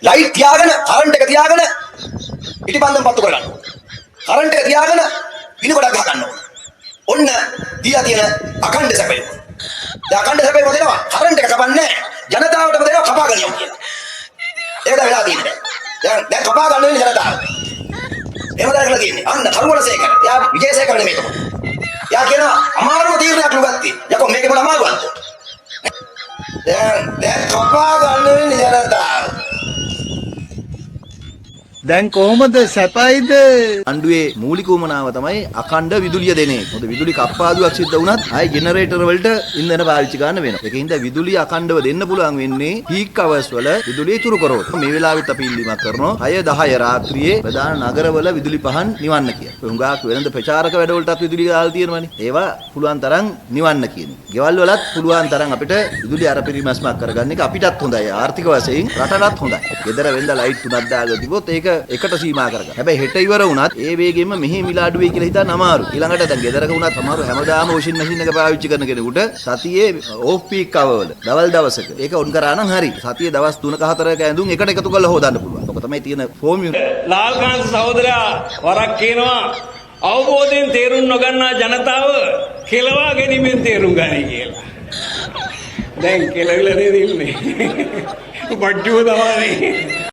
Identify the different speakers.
Speaker 1: Light තියාගෙන current එක තියාගෙන පිටිපන්දම පත්තු කරගන්න. කරන්ට් එක තියාගෙන පින ගොඩක් ගහ ගන්න ඕන. ඔන්න තියා තියෙන අඛණ්ඩ සැපය. දැන් අඛණ්ඩ සැපය මොදේනවා? කරන්ට් එක කපන්නේ ජනතාවටම දෙනවා කපා ගනියමු කියලා. ඒක වෙලා තියෙන්නේ. දැන් කපා ගන්න වෙන්නේ ජනතාව. එහෙම දැකලා තියෙන්නේ. අන්න කරුවලසේකර. යා විජේසේකර නෙමෙයි කොහොමද? යා කියනවා අමාරුම තීරණයක් ලුගත්තේ. යකෝ මේකේ මොන අමාරුවක්ද? දැන් කපා ගන්න වෙන්නේ ජනතාව.
Speaker 2: දැන් කොහොමද සැපයිද? අණ්ඩුවේ මූලික උමනාව තමයි අඛණ්ඩ විදුලිය දෙන එක. මොකද විදුලි කප්පාදුවක් සිද්ධ වුණත් ආයි ජෙනරේටර් වලට ඉන්ධන පාවිච්චි ගන්න වෙනවා. ඒකින්ද විදුලිය අඛණ්ඩව දෙන්න පුළුවන් වෙන්නේ පීක් අවර්ස් වල විදුලිය ඉතුරු කරොත්. මේ වෙලාවෙත් අපි ඉල්ලීමක් කරනවා 6-10 රාත්‍රියේ ප්‍රධාන නගරවල විදුලි පහන් නිවන්න කියලා. හුඟක් වෙනද ප්‍රචාරක වැඩවලටත් විදුලිය දාලා තියෙනවානේ. ඒවා පුළුවන් තරම් නිවන්න කියන්නේ. ගෙවල් වලත් පුළුවන් තරම් අපිට විදුලිය අර පරිමස්මක් කරගන්න එක අපිටත් හොඳයි. ආර්ථික වශයෙන් රටටත් හොඳයි. ගෙදර වෙන්ද ලයිට් තුනක් දාලා තිබොත් ඒක එකට සීමා කරගන්න. හැබැයි හෙට ඉවර වුණත් ඒ වේගෙම මෙහි මිලාඩු වෙයි කියලා හිතන්න අමාරු. ඊළඟට දැන් ගෙදරක වුණත් අමාරු හැමදාම වොෂින් මැෂින් එක පාවිච්චි කරන කෙනෙකුට සතියේ ඕෆ් පීක් අවවල දවල් දවසක ඒක උන් කරා නම් හරි. සතියේ දවස් 3ක 4ක ඇඳුම් එකට එකතු කරලා හොදන්න පුළුවන්. ඔක තමයි තියෙන ෆෝමියුලා.
Speaker 3: ලාල්කාන්ත සහෝදරයා වරක් කියනවා අවබෝධයෙන් තේරුම් නොගන්නා ජනතාව කෙලවා ගැනීමෙන් තේරුම් ගනී කියලා. දැන් කෙලවිලා නේද ඉන්නේ. බඩුව තමයි.